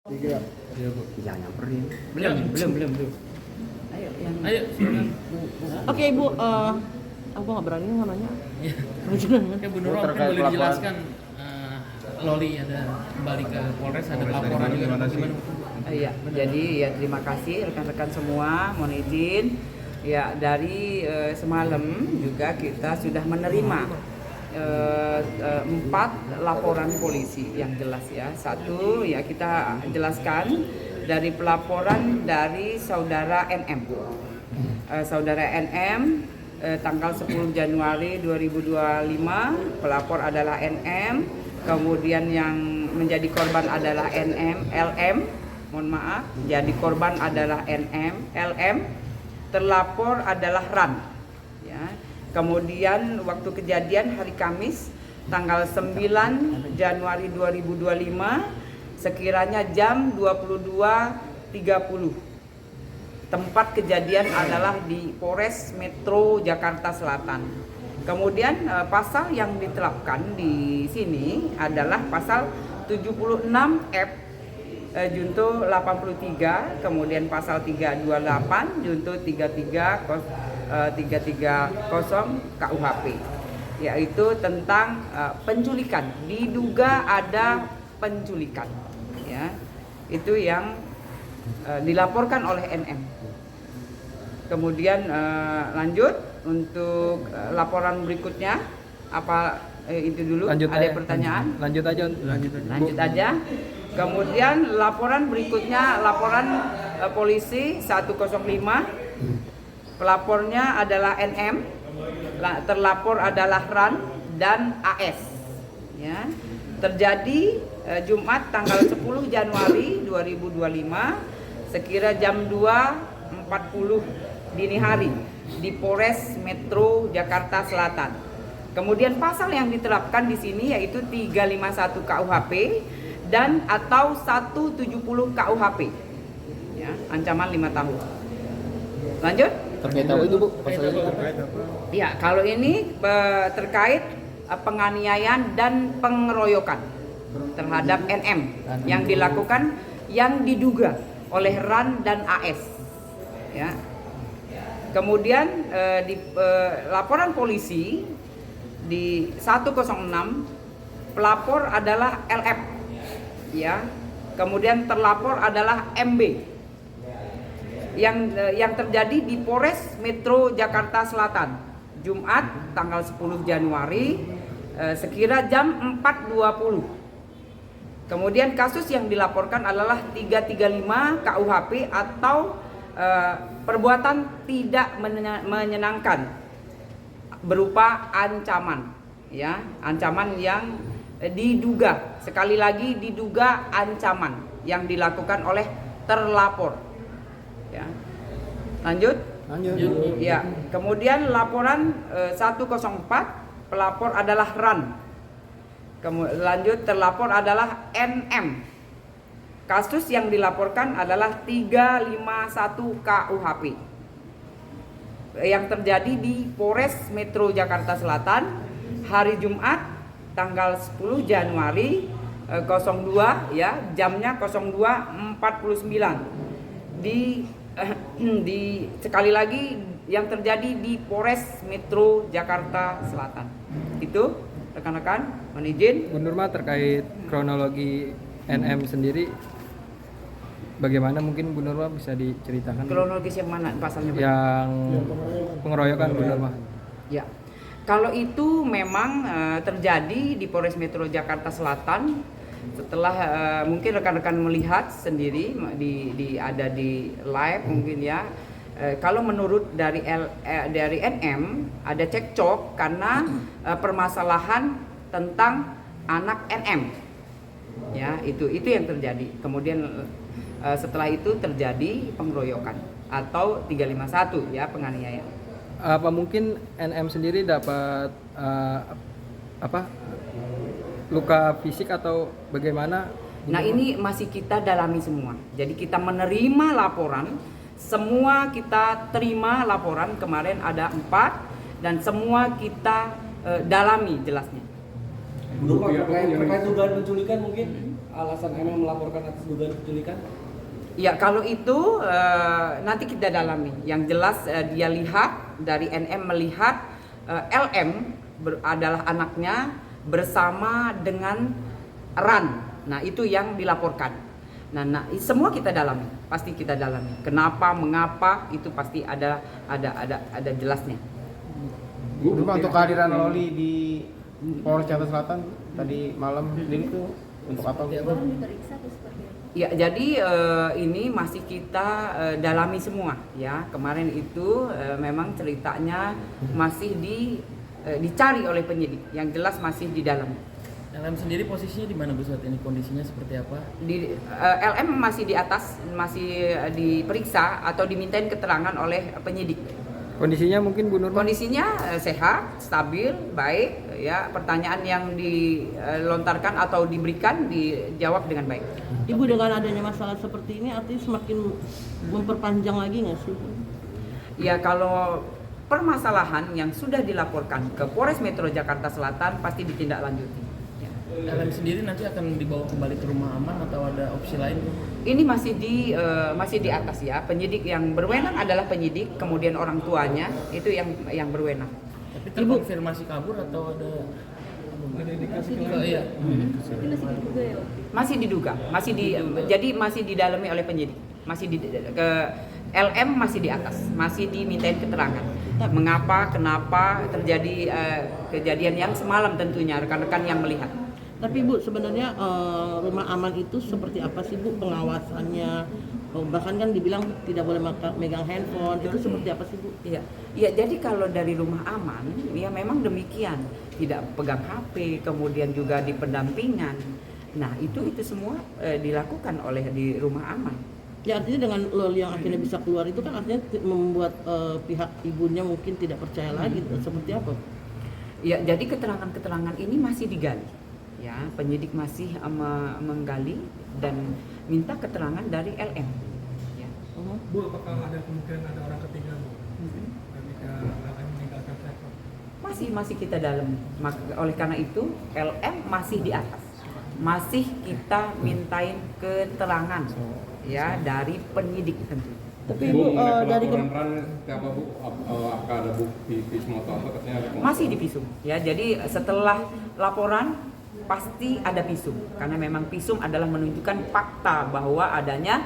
Tiga. Iya, Bu. Jangan nyamperin. Belum. Ayo, yang... Ayo, silakan. Oke, Ibu, aku nggak berani namanya. Iya. Jangan. Oke, Bu Nurul, mungkin boleh dijelaskan Loli ada kembali ke Polres, ada laporan juga gimana? Iya, jadi ya terima kasih rekan-rekan semua, mohon izin. Ya, dari semalam juga kita sudah menerima 4 laporan polisi yang jelas ya. Satu ya kita jelaskan dari pelaporan dari saudara NM. Saudara NM tanggal 10 Januari 2025 pelapor adalah NM, kemudian yang menjadi korban adalah NM, LM, mohon maaf, jadi korban adalah NM, LM, terlapor adalah RAN. Ya. Kemudian waktu kejadian hari Kamis tanggal 9 Januari 2025 sekiranya jam 22.30. Tempat kejadian adalah di Polres Metro Jakarta Selatan. Kemudian pasal yang diterapkan di sini adalah pasal 76F junto 83, kemudian pasal 328 junto 330 KUHP, yaitu tentang penculikan, diduga ada penculikan, ya, itu yang dilaporkan oleh NM. Kemudian lanjut untuk laporan berikutnya, apa itu dulu? Lanjut ada aja. pertanyaan? Lanjut aja. Lanjut aja. Kemudian laporan berikutnya, laporan polisi 105. Pelapornya adalah NM, terlapor adalah RAN dan AS. Ya. Terjadi Jumat tanggal 10 Januari 2025 sekira jam 2.40 dini hari di Polres Metro Jakarta Selatan. Kemudian pasal yang diterapkan di sini yaitu 351 KUHP dan atau 170 KUHP. Ya, ancaman 5 tahun. Lanjut? Terkait apa itu, Bu? Pasalnya Ya, kalau ini terkait penganiayaan dan pengeroyokan terhadap NM yang dilakukan, yang diduga oleh RAN dan AS. Ya. Kemudian di laporan polisi di 106 pelapor adalah LF, ya. Kemudian terlapor adalah MB. Yang terjadi di Polres Metro Jakarta Selatan Jumat tanggal 10 Januari sekira jam 4.20. Kemudian kasus yang dilaporkan adalah 335 KUHP atau perbuatan tidak menyenangkan berupa ancaman, ya, ancaman yang diduga, sekali lagi diduga ancaman yang dilakukan oleh terlapor. Ya. Lanjut. Ya. Kemudian laporan 104 pelapor adalah RAN. Lanjut terlapor adalah NM. Kasus yang dilaporkan adalah 351 KUHP yang terjadi di Polres Metro Jakarta Selatan hari Jumat tanggal 10 Januari 02, ya, jamnya 02.49 di sekali lagi yang terjadi di Polres Metro Jakarta Selatan. Itu rekan-rekan, mohon izin. Bu Nurma, terkait kronologi NM sendiri, bagaimana mungkin Bu Nurma bisa diceritakan? Kronologis yang mana pasalnya? Yang pengeroyokan Bu Nurma. Ya, kalau itu memang terjadi di Polres Metro Jakarta Selatan. Setelah mungkin rekan-rekan melihat sendiri ada di live mungkin ya. Kalau menurut dari NM ada cekcok karena permasalahan tentang anak NM. Ya, itu yang terjadi. Kemudian setelah itu terjadi pengeroyokan atau 351, ya, penganiayaan. Apa mungkin NM sendiri dapat apa luka fisik atau bagaimana? Nah ini masih kita dalami semua. Jadi kita menerima laporan, semua kita terima laporan kemarin ada 4 dan semua kita dalami jelasnya. Bu, terkait dugaan penculikan mungkin alasan MM melaporkan atas dugaan penculikan? Ya kalau itu nanti kita dalami. Yang jelas dia lihat dari NM melihat LM adalah anaknya bersama dengan Ran. Nah itu yang dilaporkan. Nah semua kita dalami, pasti kita dalami. Kenapa, mengapa itu pasti ada jelasnya. Bu, untuk kehadiran Loli di Polres Jakarta Selatan tadi malam ini tuh untuk apa? Ya jadi ini masih kita dalami semua ya. Kemarin itu memang ceritanya masih dicari oleh penyidik. Yang jelas masih di dalam. LM sendiri posisinya di mana Bu saat ini, kondisinya seperti apa? LM masih di atas, masih diperiksa atau dimintain keterangan oleh penyidik. Kondisinya mungkin Bu Nurma? Kondisinya sehat, stabil, baik. Ya pertanyaan yang dilontarkan atau diberikan dijawab dengan baik. Ibu, dengan adanya masalah seperti ini artinya semakin memperpanjang lagi nggak sih? Ya kalau permasalahan yang sudah dilaporkan ke Polres Metro Jakarta Selatan pasti ditindaklanjuti. LM sendiri nanti akan dibawa kembali ke rumah aman atau ada opsi lain? Ini masih di atas ya. Penyidik yang berwenang adalah penyidik, kemudian orang tuanya itu yang berwenang. Tapi terkonfirmasi kabur atau ada indikasi? Iya. Masih diduga, jadi masih didalami oleh penyidik. LM masih di atas, masih dimintain keterangan. Mengapa, kenapa terjadi kejadian yang semalam tentunya rekan-rekan yang melihat. Tapi Bu, sebenarnya rumah aman itu seperti apa sih Bu pengawasannya? Bahkan kan dibilang tidak boleh megang handphone, itu seperti apa sih Bu? Iya, jadi kalau dari rumah aman, ya memang demikian. Tidak pegang HP, kemudian juga di pendampingan. Nah itu semua dilakukan oleh di rumah aman. Ya artinya dengan Loli yang akhirnya bisa keluar itu kan artinya membuat pihak ibunya mungkin tidak percaya lagi, seperti apa? Ya jadi keterangan-keterangan ini masih digali. Ya, penyidik masih menggali dan minta keterangan dari LM. Ya. Bu, apakah ada kemungkinan ada orang ketiga Bu? Ketika LM meninggalkan sektor? Masih kita dalam. Oleh karena itu LM masih di atas. Masih kita mintain keterangan ya dari penyidik tentu. Tapi Bu, dari apa Bu? Apakah ada bukti visum atau apa katanya ada? Masih di visum ya. Jadi setelah laporan pasti ada visum karena memang visum adalah menunjukkan fakta bahwa adanya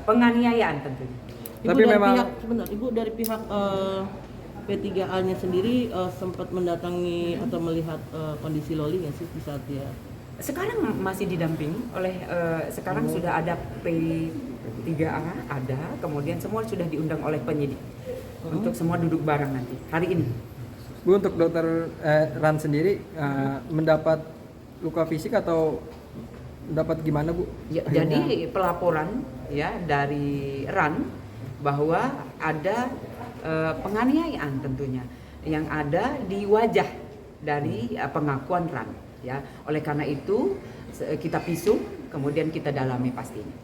penganiayaan tentunya. Tapi memang Ibu dari pihak P3A-nya sendiri sempat mendatangi atau melihat kondisi Loli nggak sih di saat dia? Sekarang masih didampingi oleh sekarang sudah ada P3A ada, kemudian semua sudah diundang oleh penyidik untuk semua duduk bareng nanti hari ini. Bu, untuk dokter Ran sendiri mendapat luka fisik atau mendapat gimana Bu? Ya, jadi pelaporan ya dari Ran bahwa ada penganiayaan tentunya yang ada di wajah dari pengakuan Ran ya. Oleh karena itu kita visum kemudian kita dalami pastinya.